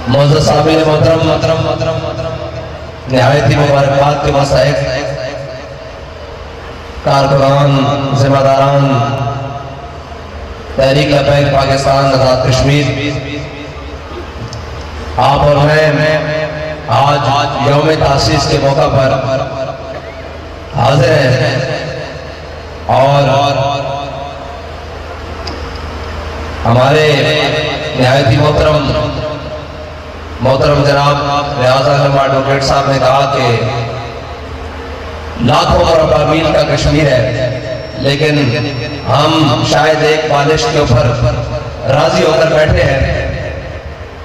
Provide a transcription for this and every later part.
معزز صابر محترم نہایت ہی مبارکباد کے مستحق کارکنان ذمہ داران تحریک لبیک پاکستان آزاد کشمیر، آپ اور میں آج یوم تاسیس کے موقع پر حاضر ہیں اور ہمارے نہایت ہی محترم جناب ریاض احمد ایڈوکیٹ صاحب نے کہا کہ لاکھوں مربع میل کا کشمیر ہے، لیکن ہم شاید ایک بالش کے اوپر راضی ہو کر بیٹھے ہیں۔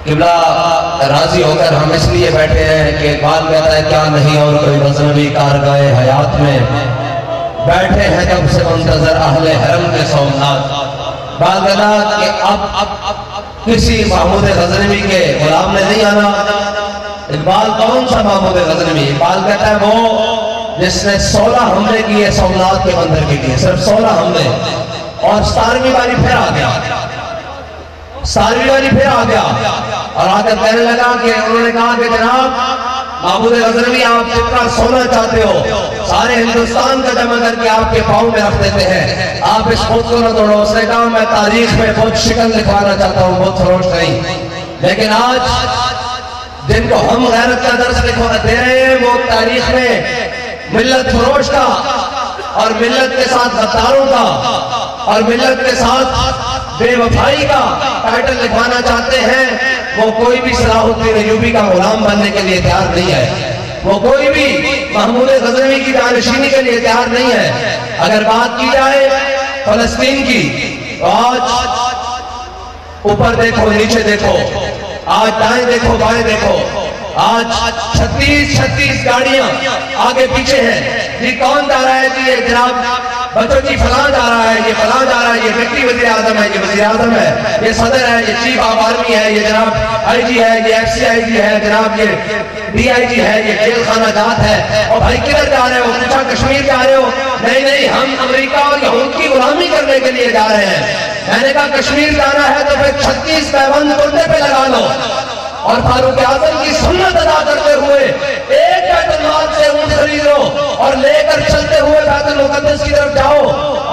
قبلہ راضی ہو کر ہم اس لیے بیٹھے ہیں کہ اقبال کہتا ہے کیا نہیں اور کوئی غزنوی کارگاہ حیات میں بیٹھے ہیں کب سے منتظر اہل حرم کے سومنات۔ اقبال کہتا ہے کہ اب کسی محمود غزنوی کے غلام نے نہیں آنا۔ اقبال کون سا محمود غزنوی؟ اقبال کہتا ہے وہ جس نے 16 حملے کیے سومنات کے مندر کے لیے، صرف 16 حملے، اور 17ویں باری پھر آ گیا، 17ویں باری پھر آ گیا اور آ کر کہنے لگا کہ انہوں نے کہا کہ جناب محمود غزنوی آپ جتنا سونا چاہتے ہو سارے ہندوستان کا جمع کر کے آپ کے پاؤں میں رکھ دیتے ہیں، آپ اس خود کو نہ توڑو۔ اس نے کہا میں تاریخ میں بہت شکل لکھوانا چاہتا ہوں، بہت فروش نہیں، لیکن آج جن کو ہم غیرت کا درس دے رہے ہیں وہ تاریخ میں ملت فروش کا اور ملت کے ساتھ غداروں کا اور ملت کے ساتھ بے وفائی کا ٹائٹل لکھوانا چاہتے ہیں۔ وہ کوئی بھی صلاح الدین ایوبی کا غلام بننے کے لیے تیار نہیں ہے، وہ کوئی بھی محمود غزنوی کی جانشینی کے لیے تیار نہیں ہے۔ اگر بات کی جائے فلسطین کی تو آج اوپر دیکھو نیچے دیکھو، آج دائیں دیکھو بائیں دیکھو، آج 36 گاڑیاں آگے پیچھے ہیں۔ جی کون جا رہا ہے؟ جی یہ جناب بچوں جی فلاں جا رہا ہے، یہ فلاں جا رہا ہے، یہ ڈپٹی وزیر اعظم ہے، یہ وزیر اعظم ہے، یہ صدر ہے، یہ چیف آف آرمی ہے، یہ جناب آئی جی ہے، یہ ایف سی آئی جی ہے، جناب یہ ڈی آئی جی ہے، یہ جیل خانہ جات ہے۔ اور بھائی کدھر جا رہے ہو؟ پوچھا کشمیر جا رہے ہو؟ نہیں ہم امریکہ اور یہود کی غلامی کرنے کے لیے جا رہے ہیں۔ میں نے کہا کشمیر جانا ہے تو پھر 36 پیبند کندھے پہ لگا لو اور فاروق اعظم کی سنت ادا کرتے ہوئے ایک بیت المال سے اونٹ خرید لو اور لے کر چلتے ہوئے بیت المقدس کی طرف جاؤ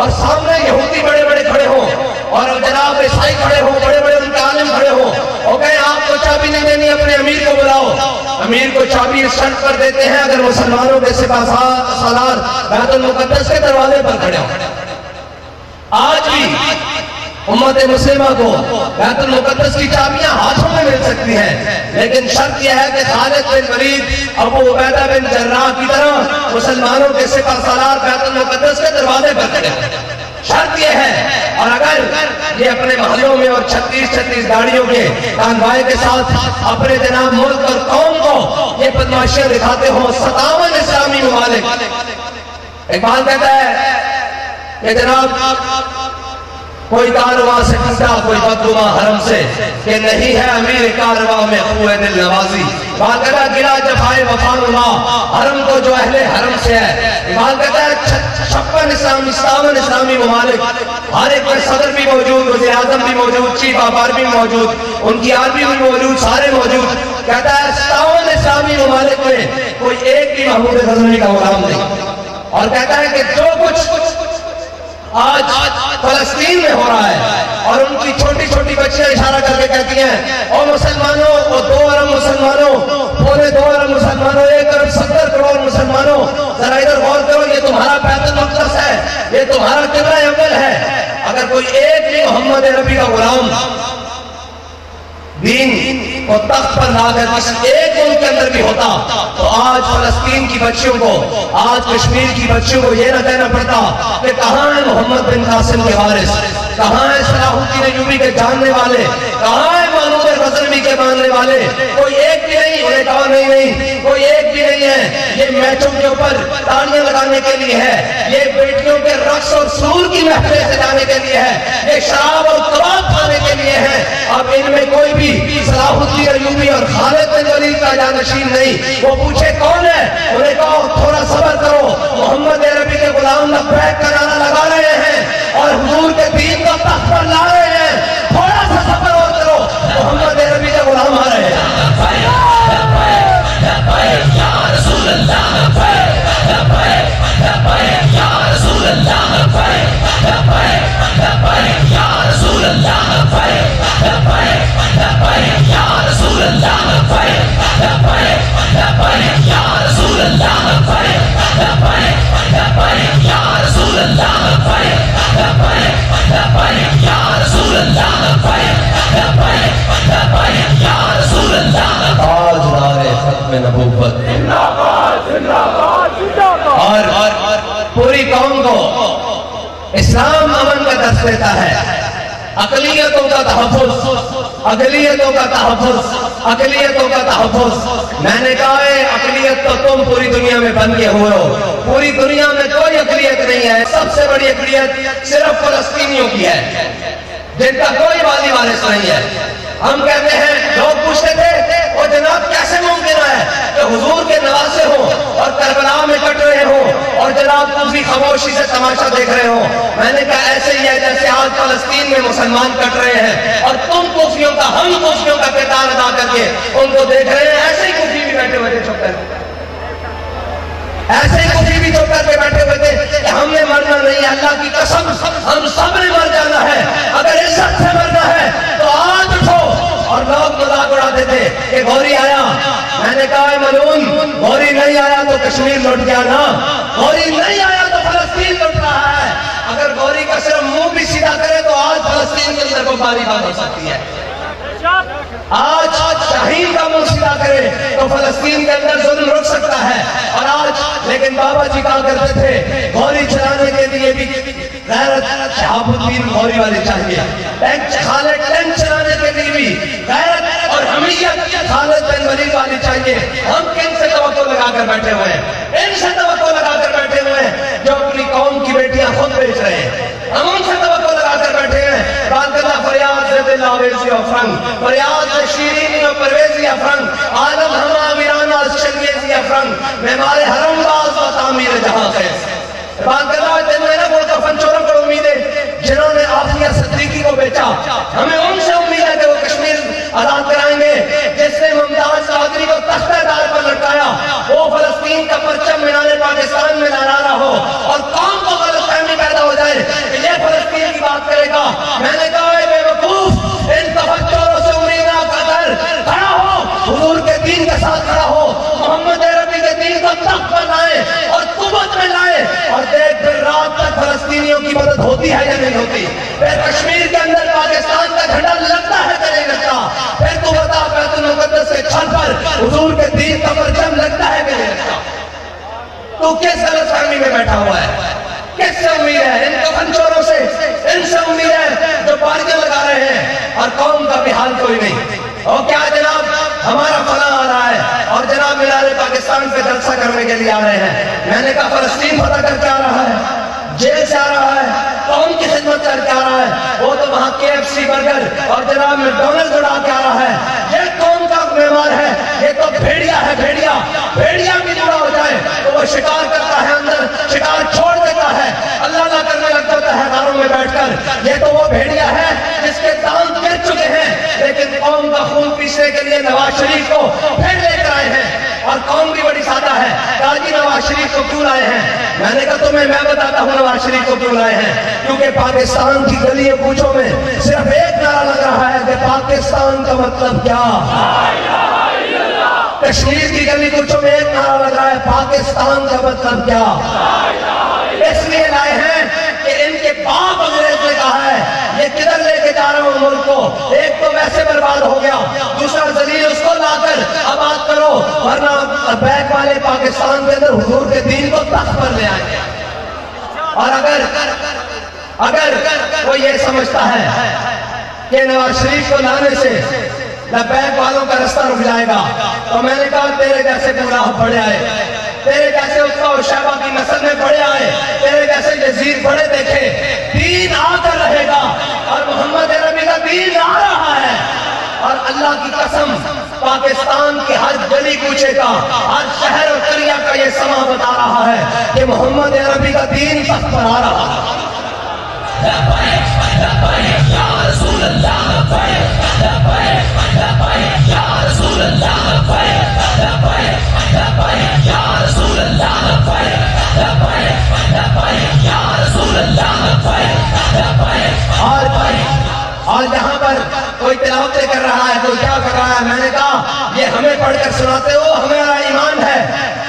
اور سامنے یہودی بڑے بڑے کھڑے ہوں اور جناب عیسائی کھڑے ہوں، بڑے بڑے ان کے عالم کھڑے ہوں اور کہیں آپ کو چابی نہیں دینی، اپنے امیر کو بلاؤ۔ امیر کو چابی اس شرط پر دیتے ہیں اگر مسلمانوں کے سپاہ سالار بیت المقدس کے دروازے پر کھڑے ہوں۔ آج بھی امت مسلمہ کو بیت المقدس کی چابیاں ہاتھوں میں مل سکتی ہیں، لیکن شرط یہ ہے کہ خالد بن ولید، ابو عبیدہ بن جراح کی طرح مسلمانوں کے سپاہ سالار بیت المقدس کے دروازے پر کھڑے ہیں، شرط یہ ہے۔ اور اگر یہ اپنے محلوں میں اور 36 گاڑیوں کے کانوائے کے ساتھ اپنے جناب ملک اور قوم کو یہ بدماشیاں دکھاتے ہوں 57 اسلامی ممالک، اقبال کہتا ہے کہ جناب کوئی کارواں سے پھنسا کوئی بدگماں حرم سے کہ نہیں ہے امیر کارواں میں قوت دل نوازی۔ اقبال کہتا ہے گرا جفائے وفا نما حرم کو جو اہل حرم سے ہے۔ اقبال کہتا ہے 57 اسلامی ممالک، ہر ایک میں صدر بھی موجود، وزیر اعظم بھی موجود، چیف آف آرمی بھی موجود، ان کی آرمی بھی موجود، سارے موجود۔ کہتا ہے 57 اسلامی ممالک میں کوئی ایک بھی محمود غزنوی کا غلام نہیں، اور کہتا ہے کہ جو کچھ آج فلسطین میں ہو رہا ہے اور ان کی چھوٹی چھوٹی بچیاں اشارہ کر کے کہتی ہیں او مسلمانوں، او 2 ارب مسلمانوں، پورے 2 ارب مسلمانوں، 1 ارب 70 کروڑ مسلمانوں، ذرا ادھر غور کرو، یہ تمہارا بیت المقدس ہے، یہ تمہارا قبلہ اول ہے۔ اگر کوئی ایک بھی محمد عربی کا غلام دین کو تخت پر لا کر کسی ایک ملک کے اندر بھی ہوتا تو آج فلسطین کی بچیوں کو، آج کشمیر کی بچیوں کو یہ نہ کہنا پڑتا کہ کہاں ہے محمد بن قاسم کے وارث، کہاں ہے صلاح الدین ایوبی کے جاننے والے، کہاں ہے محمود غزنوی کے ماننے والے؟ کوئی ایک بھی نہیں۔ انہیں کہا نہیں کوئی ایک بھی نہیں ہے، یہ میچوں کے اوپر تالیاں لگانے کے لیے ہے، یہ بیٹیوں کے رقص اور سرور کی محفلیں سجانے کے لیے ہے، یہ شراب اور کباب کھانے کے لیے ہے۔ اب ان میں کوئی بھی صلاح الدین ایوبی اور خالد بن ولید کا جانشین نہیں۔ وہ پوچھے کون ہے؟ انہیں کہا تھوڑا صبر کرو، محمد عربی کے غلام لبیک کا نعرہ لگا رہے ہیں اور حضور کے دین کو تخت پر لا رہے ہیں، تھوڑا سا صبر اور کرو، محمد عربی کے غلام آ رہے ہیں۔ देता है। अकलियतों का तहफ़्फ़ुज़, अकलियतों का तहफ़्फ़ुज़, अकलियतों का तहफ़्फ़ुज़। मैंने कहा है अकलियत तो तुम पूरी दुनिया में बन के हुए हो, पूरी दुनिया में कोई अकलियत नहीं है। सबसे बड़ी अकलियत सिर्फ फ़लस्तीनियों की है, जिनका कोई वाली वारिस नहीं है। हम कहते हैं, लोग पूछते थे और जनाब कैसे मुमकिन है कि हुजूर के नवासे हो और करबला में कट रहे हो और जनाब दूसरी खामोशी से तमाशा देख रहे हो। मैंने कहा ऐसे ही है जैसे आज फलस्तीन में मुसलमान कट रहे हैं और तुम कूफियों का, हम कूफियों का किरदार अदा करके उनको देख रहे हैं। ऐसे ही कूफी भी बैठे हुए थे चुप करके, ऐसे ही कूफी भी चुप करके बैठे हुए थे कि हमने मरना नहीं है, अल्लाह की कसम हम सब ने मर जाना है। अगर इज्जत से मरना है तो आज उठो। और लोग मजाक उड़ाते थे कि गौरी आया। मैंने कहा मलून, गौरी नहीं आया तो कश्मीर लौट गया ना, गौरी नहीं आया तो फलस्तीन लौट रहा है। अगर गौरी का सिर्फ मुंह भी सीधा करे तो आज फलस्तीन के अंदर बमबारी बंद हो सकती है। आज शाहीन का मुंह सीधा करे तो फलस्तीन के अंदर जुल्म रुक सकता है। और आज लेकिन बाबा जी कहा करते थे गौरी चलाने के लिए भी गैरत शहाबुद्दीन गौरी वाली चाहिए, खालिद टैंक चलाने के लिए भी गैरत और हमीयत खालिद बिन वलीद वाली चाहिए। हम किन से तवक्को लगाकर बैठे हुए हैं? इनसे तवक्को लगाकर बैठे हुए हैं जो अपनी कौम की बेटियां खुद बेच रहे हैं। हम उनसे तवक्को लगाकर बैठे हैं। बालकला फरियाद से लावेज़ी अफरंग, फरियाद से शीरीनी और परवेज़ी अफरंग, आलम हमा वीराना शंगेज़ी अफरंग, मेमारे हरम बाज़ व तामीर जहां है। बालकला जिनमें ना वो कफन चोरों को उम्मीद है जिन्होंने आफिया सिद्दीकी को बेचा, हमें उनसे उम्मीद है कि वो कश्मीर आजाद कराएंगे। जिसने मुमताज चौधरी को तख्तेदार पर लटकाया वो फलस्तीन का परचम मीनारे पाकिस्तान में लहरा रहा हो और कौम को गलतफहमी पैदा हो जाए कि ये फलस्तीन की बात करेगा। मैंने कहा बेवकूफ, इन तफक्कुरों से उम्मीद ना कर, खड़ा हो, हुजूर के दीन के साथ खड़ा हो, मोहम्मद अरबी के दीन को तख्त पर लाए और कुव्वत में लाए और देख फिर रात तक फलस्तीनियों की मदद होती है या नहीं होती। फिर कश्मीर के अंदर पाकिस्तान का झंडा लगता है या नहीं लगता। फिर तू बता बैतुल मुक़द्दस के छत पर हुजूर के दीन का परचम लगता है कि नहीं लगता। तू किस गलतफहमी में बैठा हुआ है? किससे उम्मीद है? इन कफन चोरों से, इनसे उम्मीद है जो पार्टियां लगा रहे हैं और कौम का भी हाल कोई नहीं। और क्या जनाब हमारा फला आ रहा है और जनाब मीनारे पाकिस्तान पे जलसा करने के लिए आ रहे हैं। मैंने कहा फलस्तीन फतह करके आ रहा है, जेल से आ रहा है, कौम की खिदमत करके आ रहा है। वो तो वहाँ KFC बर्गर और जनाब मैकडॉनल्ड उड़ा के आ रहा है। ये कौम का मेहमान है, ये तो भेड़िया है, भेड़िया। भेड़िया भी जुड़ा हो जाए तो वो शिकार करता है, अंदर शिकार छोड़ देता है, अल्लाह अल्लाह करने लग जाता है गारों में बैठकर। ये तो वो भेड़िया है जिसके दांत गिर चुके हैं, लेकिन कौम का खून पीसने के लिए नवाज शरीफ को फिर लेकर आए हैं। और कौम भी बड़ी सादा है, काजी नवाज शरीफ को क्यों लाए हैं? मैंने कहा तुम्हें मैं बताता हूँ नवाज शरीफ को क्यों लाए हैं। क्योंकि पाकिस्तान की गली कूचों में सिर्फ एक नारा लग रहा है कि पाकिस्तान का मतलब क्या। कश्मीर की गली कूचों में एक नारा लग रहा है, पाकिस्तान का मतलब क्या। इसलिए लाए हैं कि इनके बाप अंग्रेज ने कहा है ये किधर लेके जा रहा हूं मुल्क को। एक तो वैसे बर्बाद हो गया, दूसरा जलील उसको लाकर आबाद करो, वरना बैक वाले पाकिस्तान के अंदर हुजूर के दीन को तख्त पर ले आएंगे। और अगर वो ये समझता है कि नवाज शरीफ को लाने से लबैक वालों का रास्ता रुक जाएगा, तो मैंने कहा तेरे जैसे गुमराह बड़े आए, तेरे जैसे उत्ता और शहबा की नस्ल में बड़े आए, तेरे जैसे यजीद बड़े देखे। दीन आकर रहेगा और मोहम्मद अरबी का दीन आ रहा है। और अल्लाह की कसम पाकिस्तान की हर गली कूचे का, हर शहर और करिया का ये समा बता रहा है कि मोहम्मद अरबी का दीन तख्त पर आ रहा है। और जहां पर कोई तिलावतें कर रहा है, कोई क्या कर रहा है, मैंने कहा ये हमें पढ़कर सुनाते हो, हमारा ईमान है।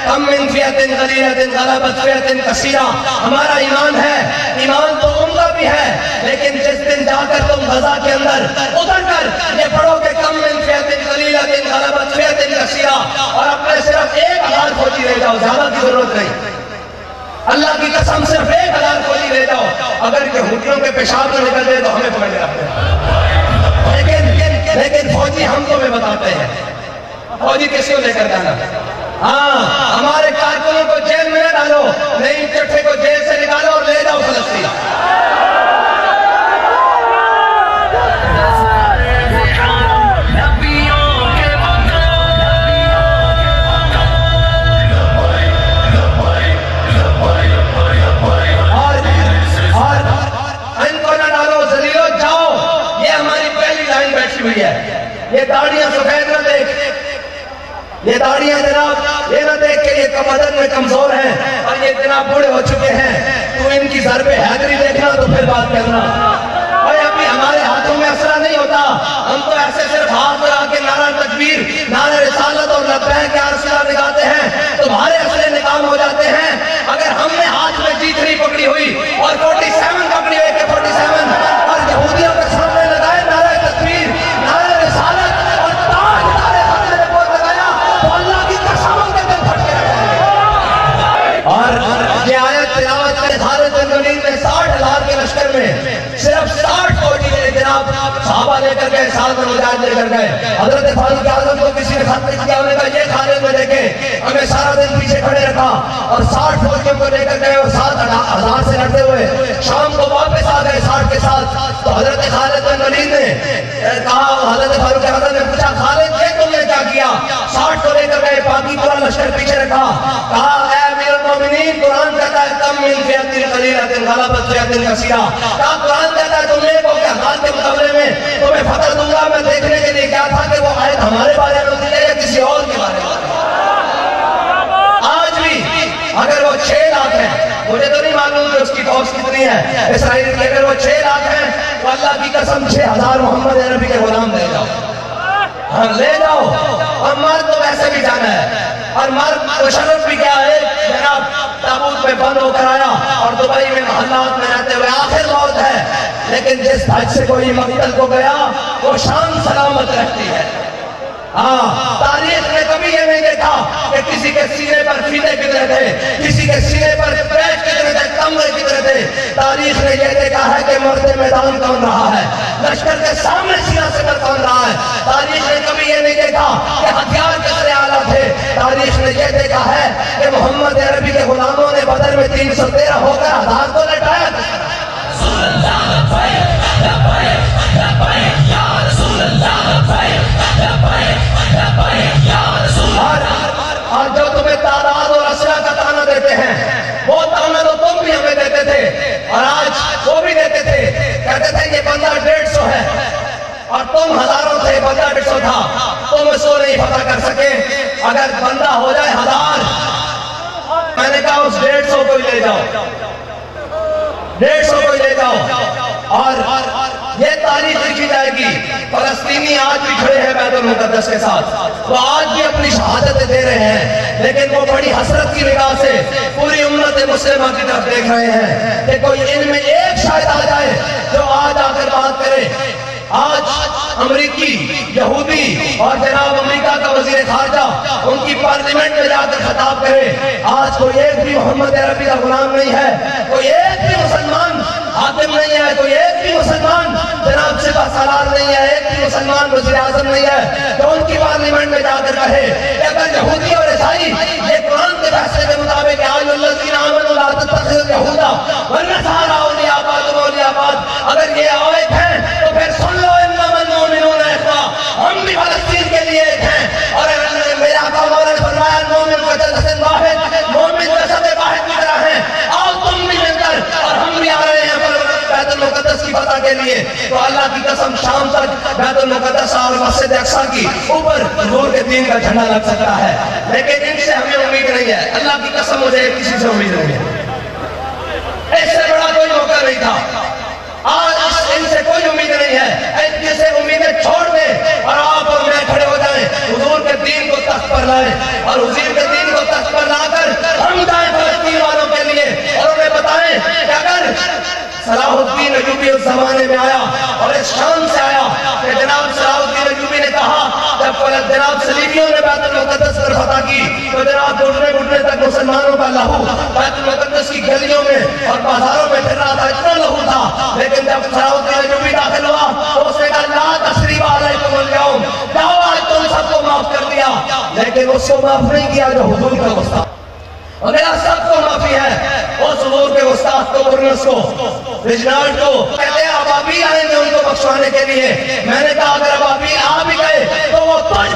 कम मिन फियतिन क़लीलतिन ग़लबत फियतिन कसीरा, हमारा ईमान है। ईमान तो उनका भी है, लेकिन जिस दिन जाकर तुम गजा के अंदर उतर कर ये पढ़ोगे कम मिन फियतिन क़लीलतिन ग़लबत फियतिन कसीरा, और अपने सिर्फ 1000 फौजी ले जाओ, ज्यादा की जरूरत नहीं। अल्लाह की कसम सिर्फ 1000 फौजी ले जाओ अगर यहूदियों के पेशाब में निकल जाए तो हमें पकड़ के रखते हैं। लेकिन फौजी हमको भी बताते हैं, फौजी किसको लेकर जाना। हाँ, हमारे कारकुनों को जेल में न डालो, नहीं चिट्ठे को जेल से निकालो और ले जाओ फलस्तीन। हुई है। ये दाढ़ियां सफेद न देख, ये दाढ़ियां जनाब ये न देख के ये बदन में कमजोर हैं और ये जनाब बूढ़े हो चुके हैं, तू इनकी ज़र्बे हैदरी देखना तो फिर बात करना। और अभी हमारे हाथों में असरा नहीं होता, हम तो ऐसे सिर्फ हाथ लगा के नारा तकबीर, नारा रिसालत और लब्बैक या रसूलल्लाह निकालते हैं, तुम्हारे असले निकाम हो जाते हैं। अगर हमने हाथ में जीतनी पकड़ी हुई और 47 पकड़ी हुई के 47 और यहूदियों के सामने लगाए नारा तकबीर, नारा रिसालत और ताज नारे हमने बोल लगाया तो अल्लाह की कसम उनके दिल फटके रखेंगे। और ये आयत तिलावत करे खालिद बिन वलीद ने 60,000 के लश्कर में सिर्फ 60 फौजी ने जनाब सहाबा लेकर गए, साथ में मुजाहिद लेकर गए। हजरत फारूक आज़म को किसी ने खत लिख दिया, उन्होंने कहा ये खालिद में देखे, हमें सारा दिन पीछे खड़े रखा और 60 फौजियों को लेकर गए और 7,000 से लड़ते हुए शाम को वापस आ गए 60 के साथ। तो हजरत खालिद बिन वलीद ने कहा, हजरत फारूक आज़म ने पूछा खालिद ये तुमने क्या किया? 60 को लेकर गए, बाकी पूरा लश्कर पीछे रखा। कहा कुरान कहता है कम मिन फियतिन कलीलतिन गलबत फियतिन कसीरा। कहा कुरान कहता है तुम एक हो के हाथ के मुकाबले में तुम्हें फतह दूंगा। मैं देखने के लिए क्या था कि वो आयत हमारे बारे में होती है या किसी और के बारे में। आज भी अगर वो 6 लाख है, मुझे तो नहीं मालूम कि उसकी फौज कितनी है इसराइल की, अगर वो 6 लाख है तो अल्लाह की कसम 6,000 मोहम्मद अरबी के गुलाम ले जाओ, हाँ ले जाओ। और मर्द तो वैसे भी जाना है, और मर्द मुशर्रफ भी क्या है जनाब ताबूत में बंद होकर आया और दुबई में महल्लात में रहते हुए आखिर मौत है, लेकिन जिस हज से कोई मक्तल को गया वो शान सलामत रहती है। हाँ, तारीख ने कभी ये नहीं देखा कि किसी के सीने पर फीते कितने थे, किसी के सीने पर पैच कितने थे, कमरे कितने थे। तारीख ने ये देखा है कि मर्दे मैदान कौन रहा है, लश्कर के सामने सीना से कौन रहा है। तारीख ने कभी ये नहीं देखा कि हथियार कितने आला थे। तारीख ने ये देखा है कि मोहम्मद अरबी के गुलामों ने बदर में 313 होकर 1000 को लटाया। और जो तुम्हें तादाद और असला का ताना देते हैं, वो ताना तो तुम भी हमें देते थे और आज वो भी देते थे। कहते थे ये बंदा 150 है और तुम हजारों थे, बंदा 150 था, तुम इसको नहीं पता कर सके। अगर बंदा हो जाए 1000, मैंने कहा उस 150 को ले जाओ, 150 को ले जाओ। और ये तारीख लिखी जाएगी। फलस्तीनी आज भी खड़े हैं बैतुल मुक़द्दस के साथ, वो आज भी अपनी शहादत दे रहे हैं, लेकिन वो बड़ी हसरत की निगाह से पूरी उम्मत मुस्लिमा की तरफ देख रहे हैं कि कोई इनमें एक शायद आ जाए जो आज आकर बात करे। आज अमरीकी, यहूदी और जनाब अमेरिका का वजीर खारजा उनकी पार्लियामेंट में जाकर खिताब करे। आज कोई एक भी मोहम्मद अरबी का गुलाम नहीं है, कोई एक भी मुसलमान हाकिम नहीं है, कोई एक भी मुसलमान जनाब सिपा सालार नहीं है, एक भी मुसलमान वज़ीर आज़म नहीं है तो उनकी पार्लियामेंट में जाकर कहे कि अगर यहूदी और ईसाई ये कुरान के फैसले के मुताबिक अगर ये आयत है तो फिर सुन लो, हम भी फलस्तीन के लिए एक हैं। और मेरे आका मौला ने फरमाया मोमिन का जसद वाहिद, मोमिन जसद वाहिद की तरह हैं, आओ तुम भी मिलकर, और हम भी आ रहे हैं बैतुल मुक़द्दस की फतह के लिए। तो अल्लाह की कसम शाम तक बैतुल मुक़द्दस और मस्जिद अक़सा की ऊपर हुजूर के दीन का झंडा लग सकता है, लेकिन इनसे हमें उम्मीद नहीं है। अल्लाह की कसम मुझे किसी से उम्मीद नहीं है, इससे बड़ा कोई मौका नहीं था। आज इनसे कोई उम्मीद नहीं है, इनसे से उम्मीदें छोड़ दें और आप और मैं खड़े हो जाएं, हुजूर के दीन को तख्त पर लाएं और हुजूर के दीन को तख्त पर लाकर हम जाएं फलस्तीन वालों के लिए और उन्हें बताएं कि अगर सलाहुद्दीन अय्यूबी उस जमाने में आया और इस शान से आया कि जनाब सलाहुद्दीन अय्यूबी ने कहा, जब जनाब सलीबियों ने बैतुल मुक़द्दस पर फतह की तो जनाब घुटने घुटने तक मुसलमानों का लहू बैतुल मुक़द्दस की गलियों में और बाजारों में फिर रहा था, इतना लहू था। लेकिन जब सलाउद्दीन अय्यूबी दाखिल हुआ तो उसने कहा ला तस्रीब अलैकुम अल-यौम, जाओ आज तुम सबको माफ कर दिया। लेकिन उसको माफ नहीं किया जो हुजूर का गुस्ताख, और मेरा सबको माफी है उस हुजूर के गुस्ताख को, बुर्नस को, रिजनाल्ड को। कहते हैं अबाबील आएंगे उनको बख्शवाने के लिए। मैंने कहा अगर अबाबील आ भी गए तो वो 5